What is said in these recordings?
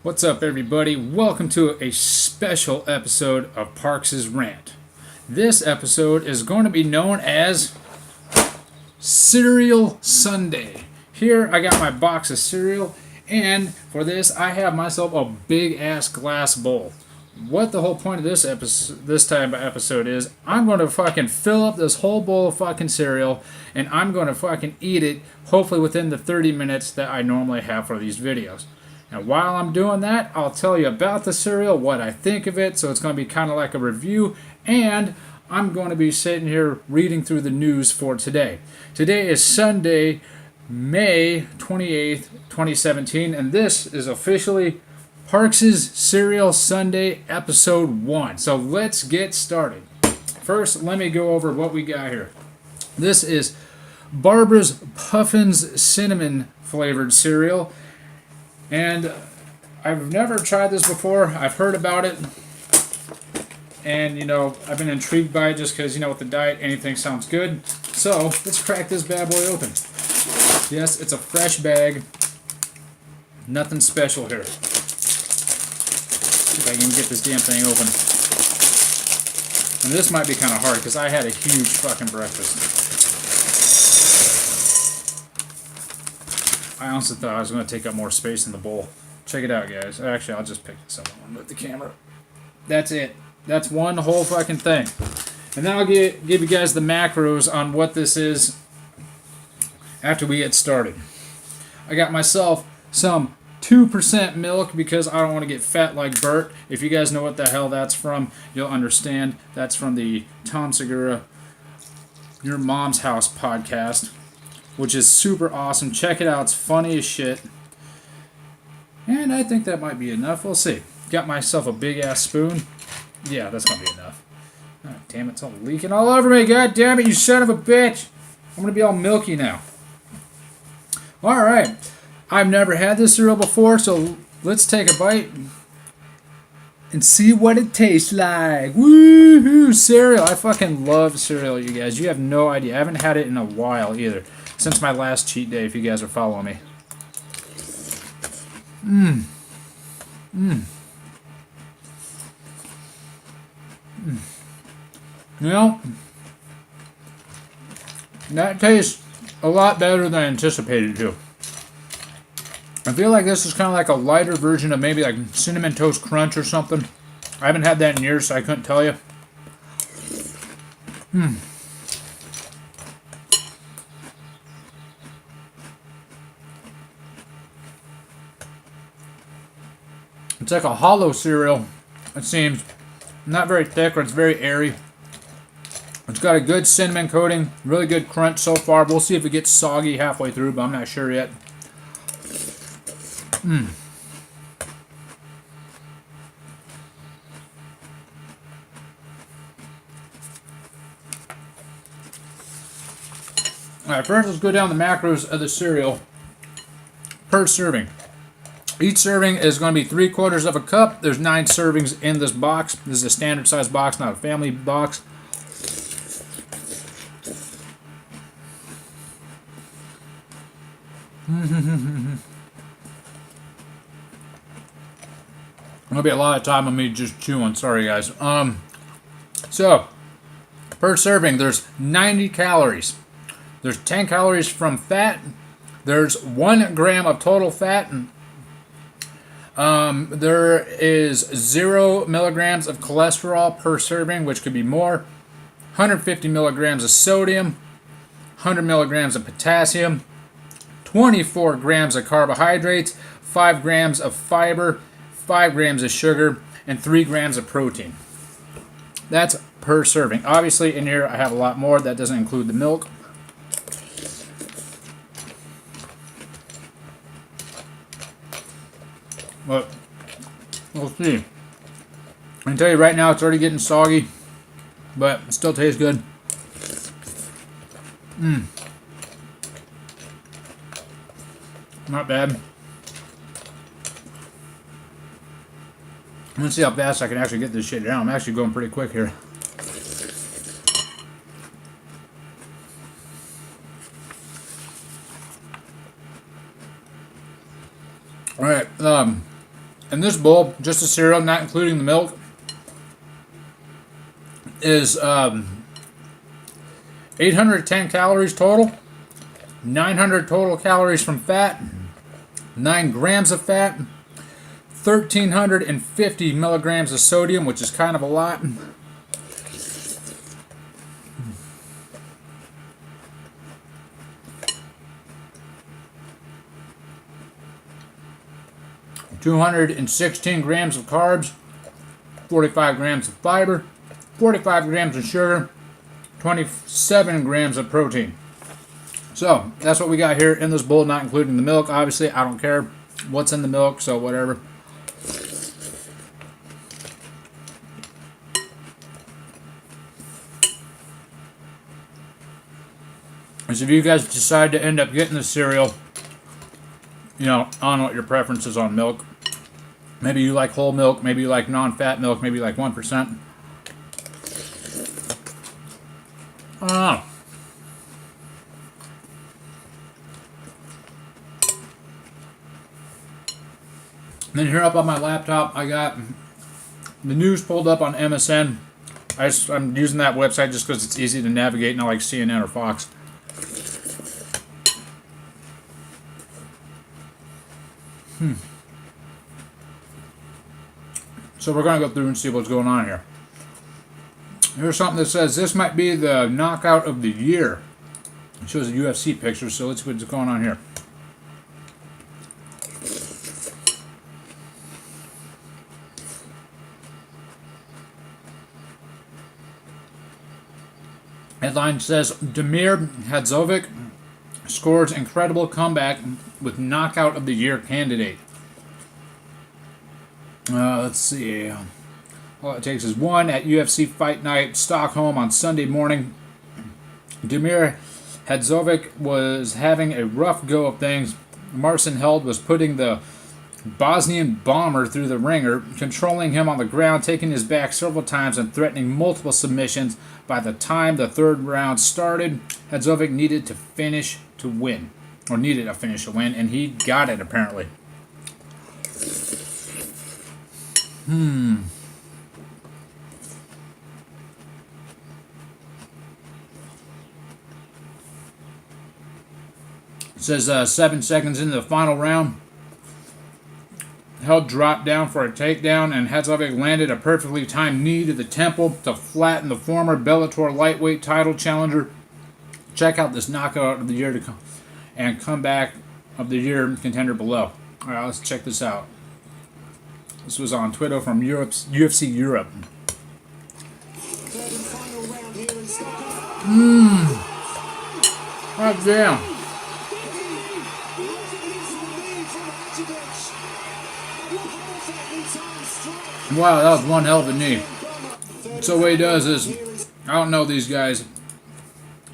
What's up, everybody? Welcome to a special episode of Parks' Rant. This episode is going to be known as Cereal Sunday. Here, I got my box of cereal, and for this, I have myself a big-ass glass bowl. What the whole point of this episode is, I'm going to fucking fill up this whole bowl of fucking cereal, and I'm going to fucking eat it, hopefully within the 30 minutes that I normally have for these videos. And while I'm doing that, I'll tell you about the cereal, what I think of it, so it's going to be kind of like a review, and I'm going to be sitting here reading through the news for today. Today is Sunday, May 28th, 2017, and this is officially Parks' Cereal Sunday Episode 1. So let's get started. First, let me go over what we got here. This is Barbara's Puffins Cinnamon Flavored Cereal. And I've never tried this before. I've heard about it. And, I've been intrigued by it just because, with the diet, anything sounds good. So, let's crack this bad boy open. Yes, it's a fresh bag. Nothing special here. See if I can get this damn thing open. And this might be kind of hard because I had a huge fucking breakfast. I honestly thought I was going to take up more space in the bowl. Check it out, guys. Actually, I'll just pick this up and move the camera. That's it. That's one whole fucking thing. And then I'll give you guys the macros on what this is after we get started. I got myself some 2% milk because I don't want to get fat like Bert. If you guys know what the hell that's from, you'll understand. That's from the Tom Segura Your Mom's House podcast, which is super awesome. Check it out. It's funny as shit. And I think that might be enough. We'll see. Got myself a big-ass spoon. Yeah, that's going to be enough. Oh, damn it. It's all leaking all over me. God damn it, you son of a bitch. I'm going to be all milky now. All right. I've never had this cereal before, so let's take a bite and see what it tastes like. Woohoo! Cereal. I fucking love cereal, you guys. You have no idea. I haven't had it in a while either. Since my last cheat day, if you guys are following me. That tastes a lot better than I anticipated to. I feel like this is kind of like a lighter version of maybe like Cinnamon Toast Crunch or something. I haven't had that in years, so I couldn't tell you. It's like a hollow cereal, it seems. Not very thick, or it's very airy. It's got a good cinnamon coating, really good crunch so far. We'll see if it gets soggy halfway through, but I'm not sure yet. Alright, first let's go down the macros of the cereal per serving. Each serving is going to be 3/4 of a cup. There's 9 servings in this box. This is a standard size box, not a family box. There'll be a lot of time on me just chewing. Sorry, guys. So, per serving, there's 90 calories. There's 10 calories from fat. There's 1 gram of total fat. There is 0 milligrams of cholesterol per serving, which could be more. 150 milligrams of sodium. 100 milligrams of potassium. 24 grams of carbohydrates. 5 grams of fiber. 5 grams of sugar. And 3 grams of protein. That's per serving. Obviously, in here I have a lot more. That doesn't include the milk. But we'll see. I can tell you right now, it's already getting soggy, but it still tastes good. Not bad. Let's see how fast I can actually get this shit down. I'm actually going pretty quick here. Alright, And this bowl, just the cereal, not including the milk, is 810 calories total, 900 total calories from fat, 9 grams of fat, 1,350 milligrams of sodium, which is kind of a lot. 216 grams of carbs, 45 grams of fiber, 45 grams of sugar, 27 grams of protein. So that's what we got here in this bowl, not including the milk. Obviously, I don't care what's in the milk, so whatever. So if you guys decide to end up getting the cereal, you know, I don't know what your preference is on milk. Maybe you like whole milk, maybe you like non-fat milk, maybe you like 1%. I don't know. Then here up on my laptop, I got the news pulled up on MSN. I'm using that website just because it's easy to navigate, not like CNN or Fox. So we're going to go through and see what's going on here. Here's something that says this might be the knockout of the year. It shows a UFC picture, so let's see what's going on here. Headline says Damir Hadzovic scores incredible comeback with knockout of the year candidate. Let's see. All it takes is one at UFC Fight Night Stockholm on Sunday morning. Damir Hadzovic was having a rough go of things. Marcin Held was putting the Bosnian bomber through the ringer, controlling him on the ground, taking his back several times, and threatening multiple submissions. By the time the third round started, Hadzovic needed a finish to win, and he got it apparently. It says 7 seconds into the final round, Held dropped down for a takedown, and Hadzovic landed a perfectly timed knee to the temple to flatten the former Bellator lightweight title challenger. Check out this knockout of the year to come and comeback of the year contender below. All right, let's check this out. This was on Twitter from UFC Europe. God damn. Wow, that was one hell of a knee. So what he does is, I don't know these guys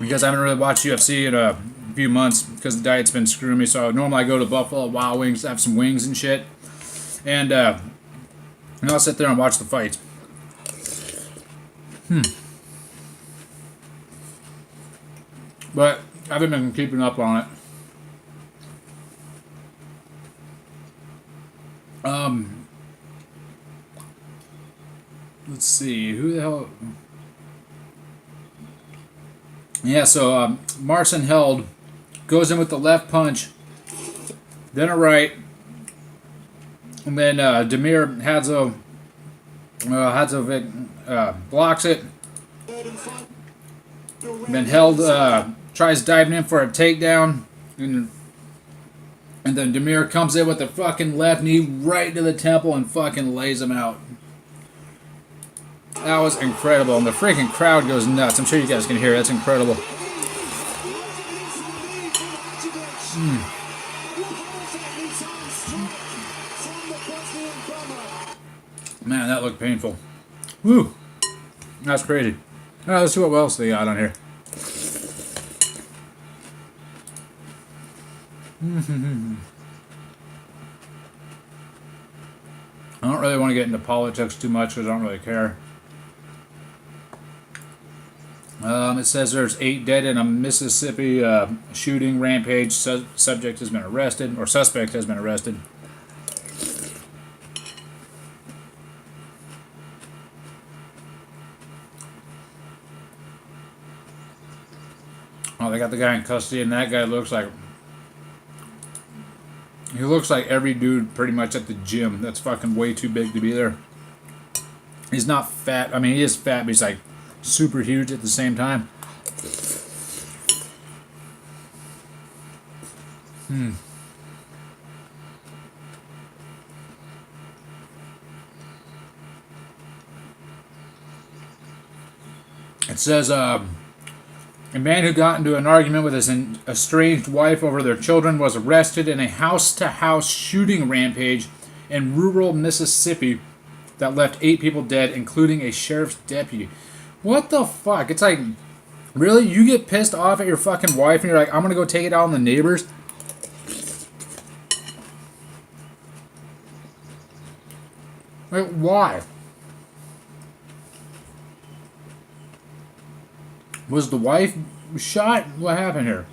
because I haven't really watched UFC in a few months because the diet's been screwing me. So normally I go to Buffalo Wild Wings, have some wings and shit, and I'll sit there and watch the fights. But I haven't been keeping up on it. Let's see, who the hell? Yeah, so Marcin Held goes in with the left punch, then a right, and then Damir Hadzovic blocks it. Then Held tries diving in for a takedown, and then Damir comes in with the fucking left knee right to the temple and fucking lays him out. That was incredible, and the freaking crowd goes nuts. I'm sure you guys can hear it. That's incredible. Man, that looked painful. Woo! That's crazy. All right, let's see what else they got on here. I don't really want to get into politics too much because I don't really care. It says there's 8 dead in a Mississippi shooting rampage. Suspect has been arrested. Oh, they got the guy in custody, and that guy looks like... He looks like every dude pretty much at the gym that's fucking way too big to be there. He's not fat. I mean, he is fat, but he's like super huge at the same time. It says, a man who got into an argument with his estranged wife over their children was arrested in a house-to-house shooting rampage in rural Mississippi that left 8 people dead, including a sheriff's deputy. What the fuck? It's like, really? You get pissed off at your fucking wife and you're like, I'm gonna go take it out on the neighbors? Like, why? Was the wife shot? What happened here?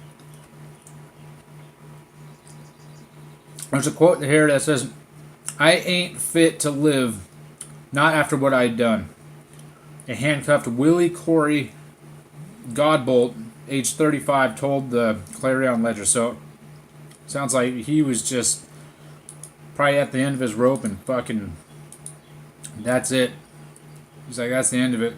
There's a quote here that says, I ain't fit to live, not after what I'd done. A handcuffed Willie Corey Godbolt, age 35, told the Clarion Ledger. So, sounds like he was just probably at the end of his rope and fucking, that's it. He's like, that's the end of it.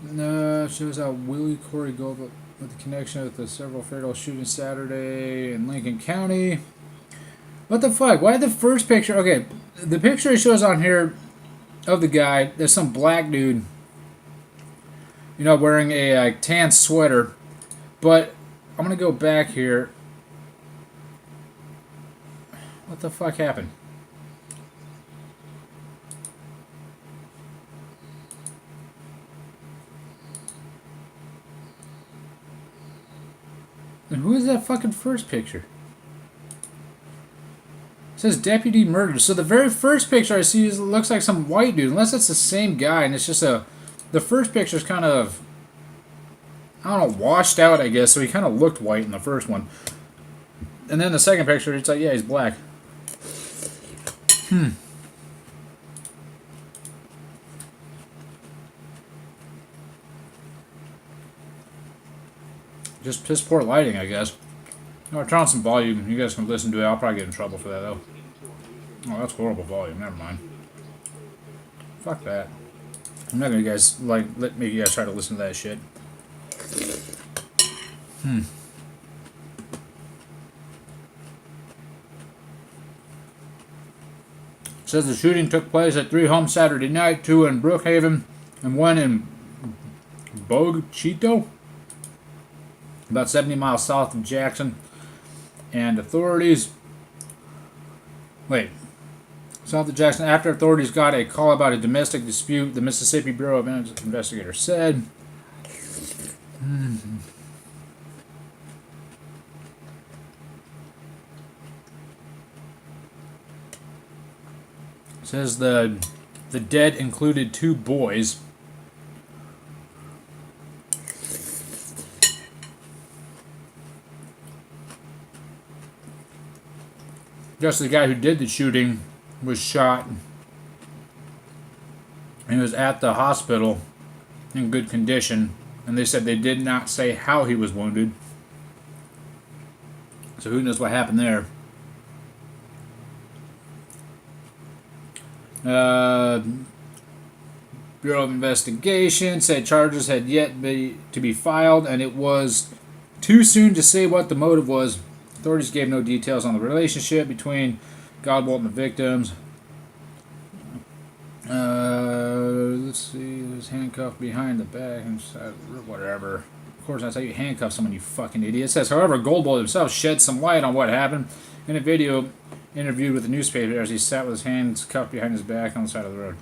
No, shows how Willie Corey Godbolt with the connection with the several fatal shootings Saturday in Lincoln County. What the fuck? Why the first picture? Okay, the picture it shows on here of the guy, there's some black dude, you know, wearing a tan sweater. But I'm going to go back here. What the fuck happened? And who is that fucking first picture? It says deputy murdered. So the very first picture I see looks like some white dude, unless it's the same guy, and it's just the first picture is kind of, I don't know, washed out, I guess. So he kind of looked white in the first one, and then the second picture, it's like, yeah, he's black. Just piss poor lighting, I guess. I'll turn on some volume. You guys can listen to it. I'll probably get in trouble for that, though. Oh, that's horrible volume. Never mind. Fuck that. I'm not gonna guys let me you guys try to listen to that shit. It says the shooting took place at 3 homes Saturday night, 2 in Brookhaven and 1 in Bogchito, about 70 miles south of Jackson. And authorities... South of Jackson. After authorities got a call about a domestic dispute, the Mississippi Bureau of Investigators said... It says the dead included 2 boys. Just the guy who did the shooting was shot. He was at the hospital in good condition, and they said they did not say how he was wounded. So who knows what happened there. Bureau of Investigation said charges had yet to be filed, and it was too soon to say what the motive was. Authorities gave no details on the relationship between Godbolt and the victims. Let's see. He was handcuffed behind the back and whatever. Of course, that's how you handcuff someone, you fucking idiot. It says, however, Godbolt himself shed some light on what happened in a video interviewed with the newspaper as he sat with his hands cuffed behind his back on the side of the road.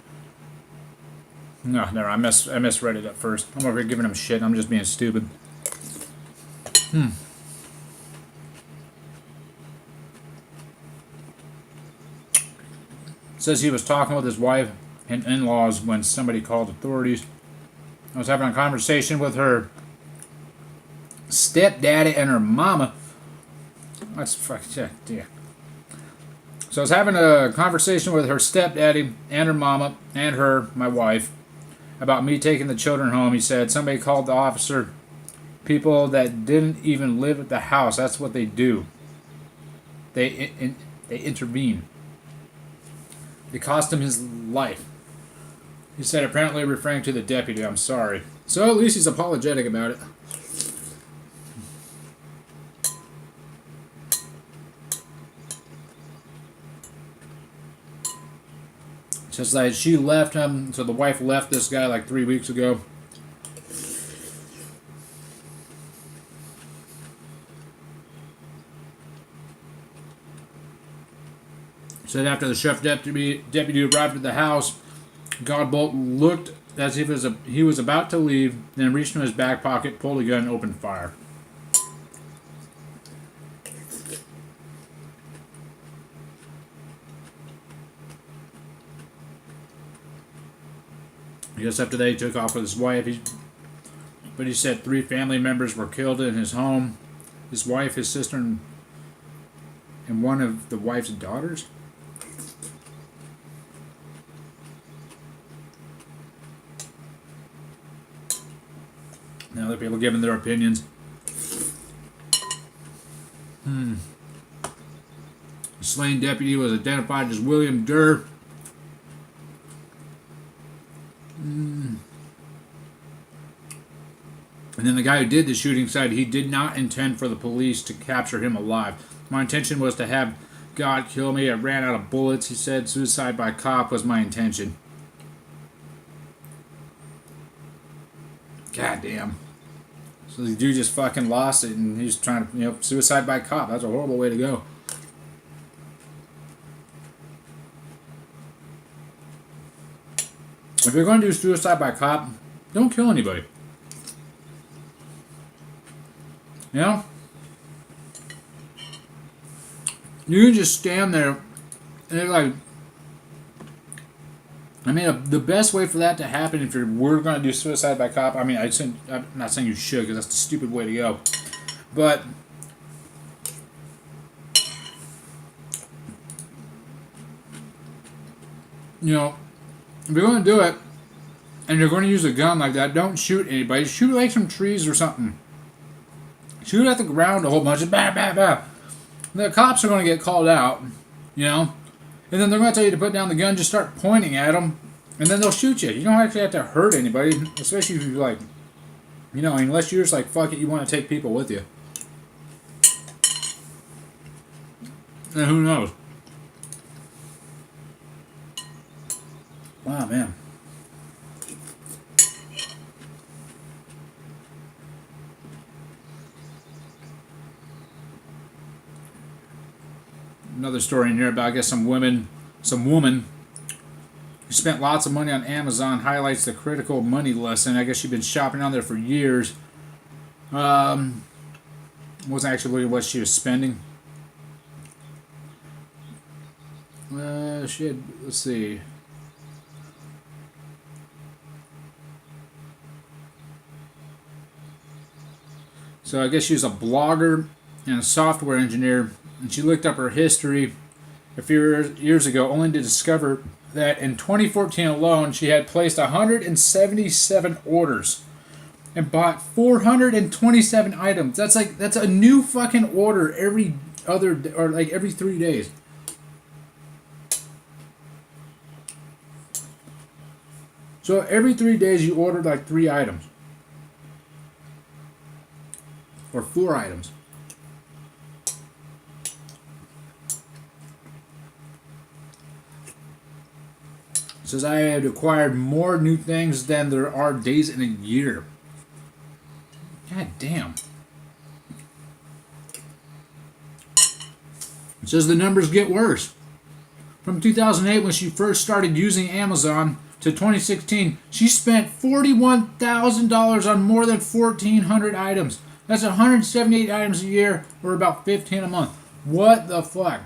No, never. I misread it at first. I'm over here giving him shit. I'm just being stupid. Says he was talking with his wife and in-laws when somebody called authorities. I was having a conversation with her stepdaddy and her mama. That's fucking yeah. So I was having a conversation with her stepdaddy and her mama and her, my wife, about me taking the children home. He said somebody called the officer people that didn't even live at the house. That's what they do. They intervene. It cost him his life. He said, apparently referring to the deputy, I'm sorry. So at least he's apologetic about it. Just like she left him, so the wife left this guy like 3 weeks ago. Said after the sheriff deputy arrived at the house, Godbolt looked as if he was about to leave, then reached in his back pocket, pulled a gun, and opened fire. I guess after that he took off with his wife. But he said 3 family members were killed in his home. His wife, his sister, and one of the wife's daughters. Now other people giving their opinions. The slain deputy was identified as William Durr. And then the guy who did the shooting said he did not intend for the police to capture him alive. My intention was to have God kill me. I ran out of bullets. He said suicide by cop was my intention. God damn. So the dude just fucking lost it and he's trying to, suicide by cop. That's a horrible way to go. If you're going to do suicide by cop, don't kill anybody. You know? You can just stand there and like, the best way for that to happen, if we're going to do suicide by cop, I'm not saying you should, because that's the stupid way to go. But, if you're going to do it, and you're going to use a gun like that, don't shoot anybody. Shoot like some trees or something. Shoot at the ground a whole bunch of bah, bah, bah. The cops are going to get called out, and then they're going to tell you to put down the gun, just start pointing at them, and then they'll shoot you. You don't actually have to hurt anybody, especially if you unless you're just like, fuck it, you want to take people with you. And who knows? Wow, man. Another story in here about, I guess, some woman who spent lots of money on Amazon highlights the critical money lesson. I guess she'd been shopping on there for years. Wasn't actually what she was spending. Let's see. So I guess she was a blogger and a software engineer. And she looked up her history a few years ago, only to discover that in 2014 alone, she had placed 177 orders and bought 427 items. That's a new fucking order every 3 days. So every 3 days you ordered like 3 items. Or 4 items. It says I had acquired more new things than there are days in a year. God damn. It says the numbers get worse. From 2008, when she first started using Amazon, to 2016, she spent $41,000 on more than 1,400 items. That's 178 items a year, or about 15 a month. What the fuck?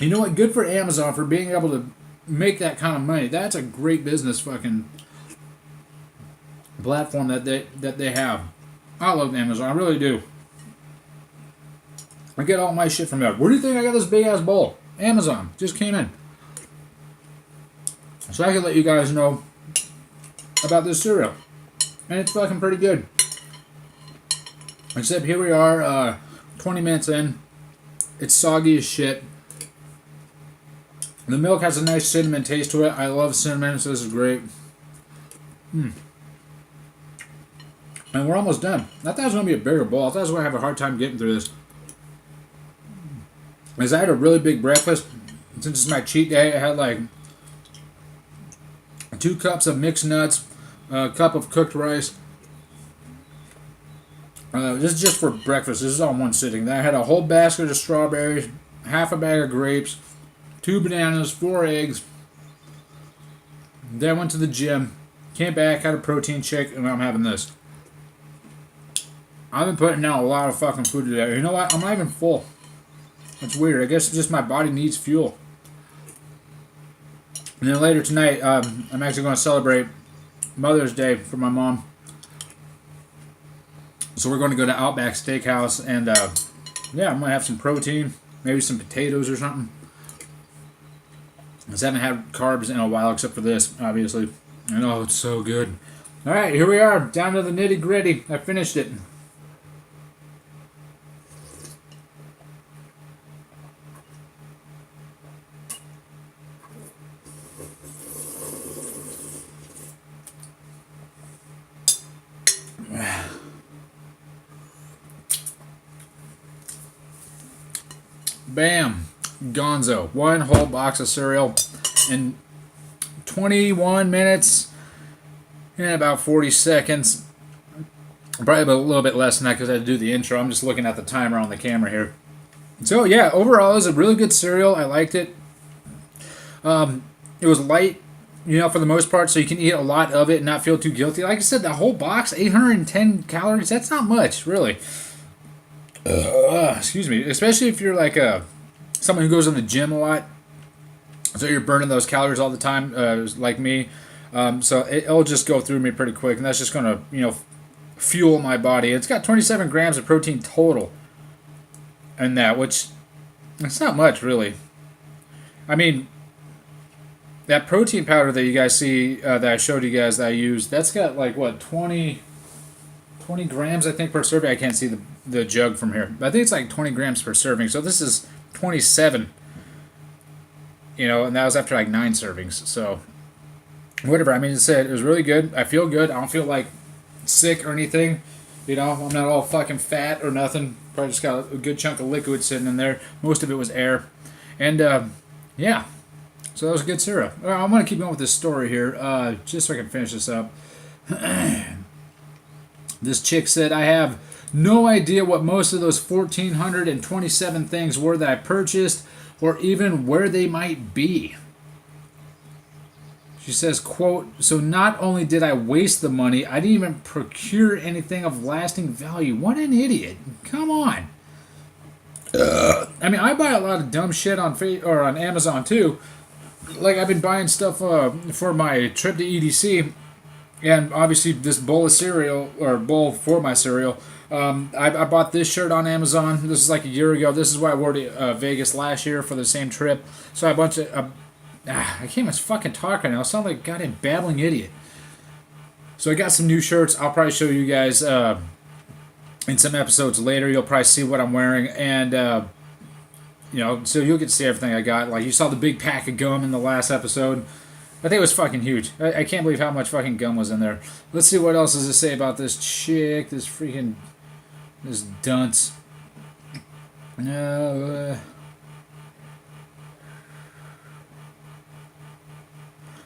You know what? Good for Amazon for being able to make that kind of money. That's a great business fucking platform that they have. I love Amazon. I really do. I get all my shit from there. Where do you think I got this big ass bowl? Amazon. Just came in. So I can let you guys know about this cereal. And it's fucking pretty good. Except here we are, 20 minutes in. It's soggy as shit. The milk has a nice cinnamon taste to it. I love cinnamon, so this is great. And we're almost done. I thought it was going to be a bigger bowl. I thought I was going to have a hard time getting through this. Because I had a really big breakfast. Since it's my cheat day, I had like 2 cups of mixed nuts, a cup of cooked rice. This is just for breakfast. This is all in one sitting. Then I had a whole basket of strawberries, half a bag of grapes, 2 bananas, 4 eggs. Then I went to the gym, came back, had a protein shake, and I'm having this. I've been putting down a lot of fucking food today. You know what? I'm not even full. It's weird. I guess it's just my body needs fuel. And then later tonight, I'm actually going to celebrate Mother's Day for my mom. So we're going to go to Outback Steakhouse, and yeah, I'm going to have some protein, maybe some potatoes or something. I haven't had carbs in a while, except for this, obviously. I know, it's so good. All right, here we are, down to the nitty gritty. I finished it. Bam. Gonzo. 1 whole box of cereal in 21 minutes and about 40 seconds. Probably a little bit less than that because I had to do the intro. I'm just looking at the timer on the camera here. So yeah, overall it was a really good cereal. I liked it. It was light, for the most part, so you can eat a lot of it and not feel too guilty. Like I said, the whole box, 810 calories, that's not much, really. Excuse me. Especially if you're like someone who goes in the gym a lot, so you're burning those calories all the time, like me. So it'll just go through me pretty quick, and that's just going to, fuel my body. It's got 27 grams of protein total, and that, which it's not much, really. I mean, that protein powder that you guys see, that I showed you guys that I used, that's got like, what, 20 grams, I think, per serving. I can't see the jug from here. But I think it's like 20 grams per serving. So this is 27. And that was after like 9 servings. So, whatever. I mean, it was really good. I feel good. I don't feel like sick or anything. I'm not all fucking fat or nothing. Probably just got a good chunk of liquid sitting in there. Most of it was air. And, yeah. So that was a good cereal. I'm going to keep going with this story here, just so I can finish this up. This chick said, I have no idea what most of those 1,427 things were that I purchased, or even where they might be. She says, quote, so not only did I waste the money, I didn't even procure anything of lasting value. What an idiot. Come on. I mean, I buy a lot of dumb shit on Amazon, too. Like, I've been buying stuff for my trip to EDC, and obviously this bowl of cereal, or bowl for my cereal. I bought this shirt on Amazon. This is like a year ago. This is why I wore to Vegas last year for the same trip. So I bunch of... I can't even fucking talk right now. I sound like a goddamn babbling idiot. So I got some new shirts. I'll probably show you guys in some episodes later. You'll probably see what I'm wearing. And, so you'll get to see everything I got. Like, you saw the big pack of gum in the last episode. I think it was fucking huge. I can't believe how much fucking gum was in there. Let's see what else does it say about this chick. This dunce.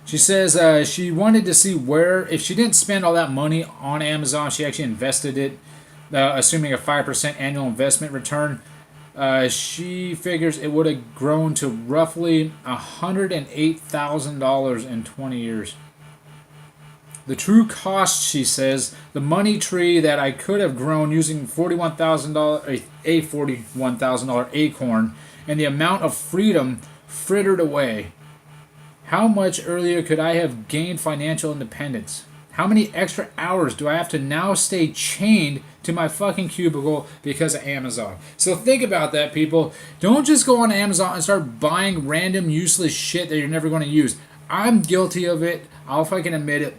She says she wanted to see where, if she didn't spend all that money on Amazon, she actually invested it, assuming a 5% annual investment return. She figures it would have grown to roughly $108,000 in 20 years. The true cost, she says, the money tree that I could have grown using $41,000 acorn, and the amount of freedom frittered away. How much earlier could I have gained financial independence? How many extra hours do I have to now stay chained to my fucking cubicle because of Amazon? So think about that, people. Don't just go on Amazon and start buying random useless shit that you're never going to use. I'm guilty of it. I'll fucking admit it.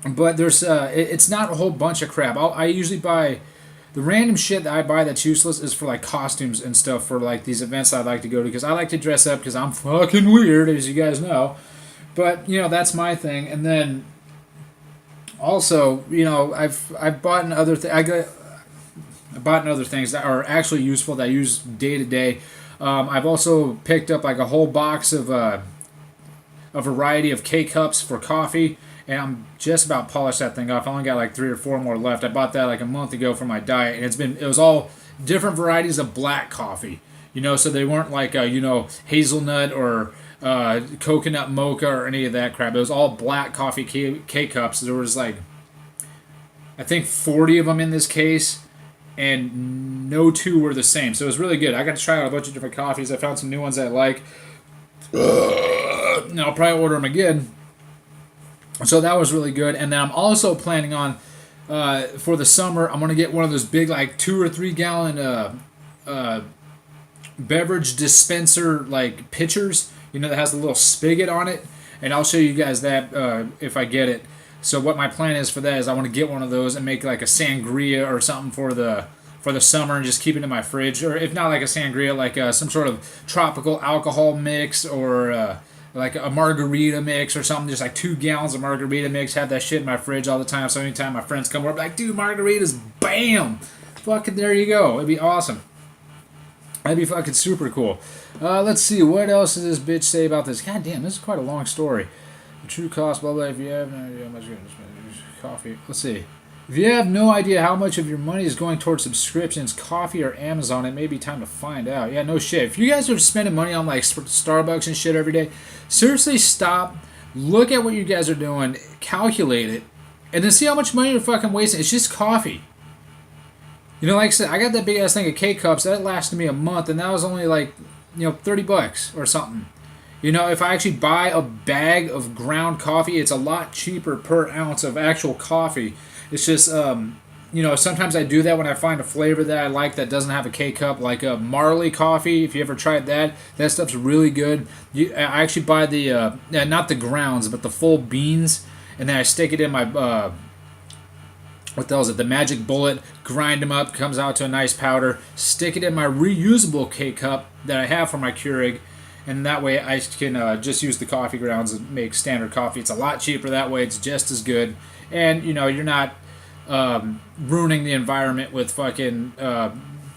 But there's it's not a whole bunch of crap. I usually buy The random shit that I buy that's useless is for like costumes and stuff for like these events I'd like to go to because I like to dress up because I'm fucking weird, as you guys know. But that's my thing. And then also, I've bought in other I bought in other things that are actually useful that I use day to day. I've also picked up like a whole box of a variety of K-cups for coffee, and I'm just about polished that thing off. I only got like 3 or 4 more left. I bought that like a month ago for my diet, and it was all different varieties of black coffee. So they weren't like hazelnut or coconut mocha or any of that crap. It was all black coffee K-cups. There was like I think 40 of them in this case, and no two were the same. So it was really good. I got to try out a bunch of different coffees. I found some new ones I like. And I'll probably order them again. So that was really good. And then I'm also planning on, for the summer, I'm going to get one of those big, like 2 or 3 gallon beverage dispenser, like pitchers, that has a little spigot on it. And I'll show you guys that if I get it. So what my plan is for that is I want to get one of those and make like a sangria or something for the summer and just keep it in my fridge. Or if not like a sangria, like some sort of tropical alcohol mix or like a margarita mix or something. Just like 2 gallons of margarita mix. Have that shit in my fridge all the time. So anytime my friends come over, I'm like, dude, margaritas, bam! Fucking there you go. It'd be awesome. That'd be fucking super cool. Let's see, what else does this bitch say about this? God damn, this is quite a long story. The true cost, blah, blah, if you have no idea how much you're going to spend coffee. Let's see. If you have no idea how much of your money is going towards subscriptions, coffee, or Amazon, it may be time to find out. Yeah, no shit. If you guys are spending money on like Starbucks and shit every day, seriously stop, look at what you guys are doing, calculate it, and then see how much money you're fucking wasting. It's just coffee. Like I said, I got that big ass thing of K-cups. That lasted me a month, and that was only like, $30 or something. If I actually buy a bag of ground coffee, it's a lot cheaper per ounce of actual coffee. It's just, sometimes I do that when I find a flavor that I like that doesn't have a K-cup, like a Marley coffee. If you ever tried that, that stuff's really good. I actually buy the, not the grounds, but the full beans, and then I stick it in my, what the hell is it, the Magic Bullet, grind them up, comes out to a nice powder, stick it in my reusable K-cup that I have for my Keurig, and that way I can just use the coffee grounds and make standard coffee. It's a lot cheaper that way. It's just as good. And, you're not ruining the environment with fucking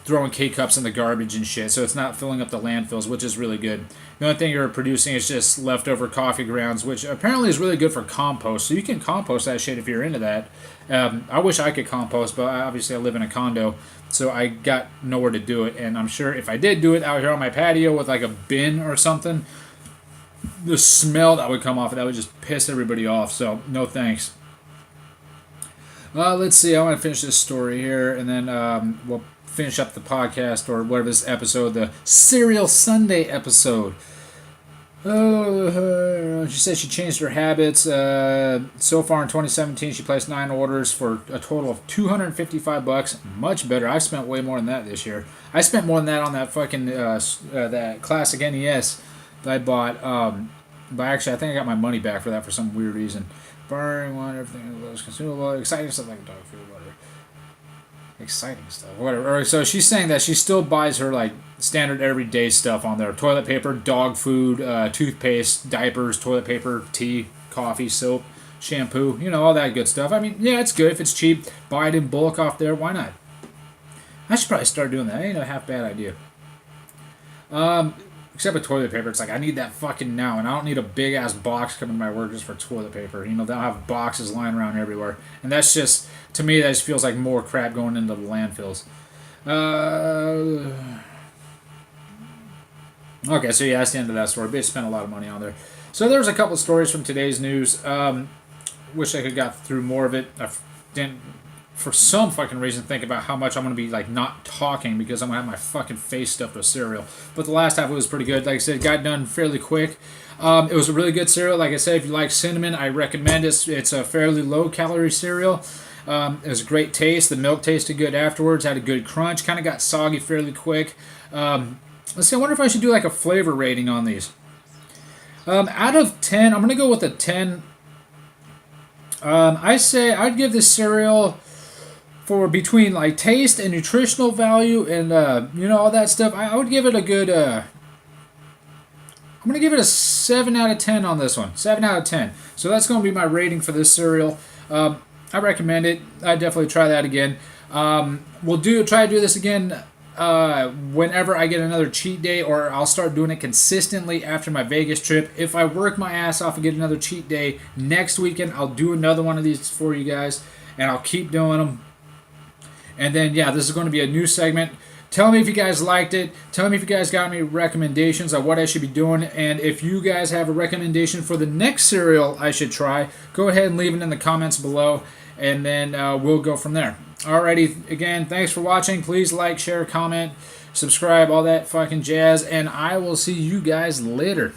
throwing K-cups in the garbage and shit. So it's not filling up the landfills, which is really good. The only thing you're producing is just leftover coffee grounds, which apparently is really good for compost. So you can compost that shit if you're into that. I wish I could compost, but obviously I live in a condo, so I got nowhere to do it. And I'm sure if I did do it out here on my patio with like a bin or something, the smell that would come off of that would just piss everybody off. So no thanks. Let's see. I want to finish this story here, and then we'll finish up the podcast or whatever this episode, the Cereal Sunday episode. She said she changed her habits. So far in 2017, she placed 9 orders for a total of $255. Much better. I spent way more than that this year. I spent more than that on that fucking that classic NES that I bought. But actually, I think I got my money back for that for some weird reason. Barring one, everything was consumable, exciting stuff like dog food, whatever. Exciting stuff, whatever. So she's saying that she still buys her like standard everyday stuff on there: toilet paper, dog food, toothpaste, diapers, toilet paper, tea, coffee, soap, shampoo. All that good stuff. I mean, yeah, it's good if it's cheap. Buy it in bulk off there. Why not? I should probably start doing that. Ain't a half bad idea. Except with toilet paper, it's like I need that fucking now, and I don't need a big ass box coming to my work just for toilet paper. They'll have boxes lying around everywhere, and that's just, to me, that just feels like more crap going into the landfills. Okay, so yeah, that's the end of that story. Bitch spent a lot of money on there. So there's a couple stories from today's news. Wish I could got through more of it. I didn't, for some fucking reason, think about how much I'm going to be like not talking because I'm going to have my fucking face stuffed with cereal. But the last half of it was pretty good. Like I said, it got done fairly quick. It was a really good cereal. Like I said, if you like cinnamon, I recommend it. It's a fairly low-calorie cereal. It was a great taste. The milk tasted good afterwards. Had a good crunch. Kind of got soggy fairly quick. Let's see. I wonder if I should do like a flavor rating on these. Out of 10, I'm going to go with a 10. I say I'd give this cereal for between like taste and nutritional value and all that stuff, I would give it a good. I'm gonna give it a 7 out of 10 on this one. 7 out of 10. So that's gonna be my rating for this cereal. I recommend it. I definitely try that again. We'll try to do this again whenever I get another cheat day, or I'll start doing it consistently after my Vegas trip. If I work my ass off and get another cheat day next weekend, I'll do another one of these for you guys, and I'll keep doing them. And then, yeah, this is going to be a new segment. Tell me if you guys liked it. Tell me if you guys got any recommendations on what I should be doing. And if you guys have a recommendation for the next cereal I should try, go ahead and leave it in the comments below. And then we'll go from there. Alrighty, again, thanks for watching. Please like, share, comment, subscribe, all that fucking jazz. And I will see you guys later.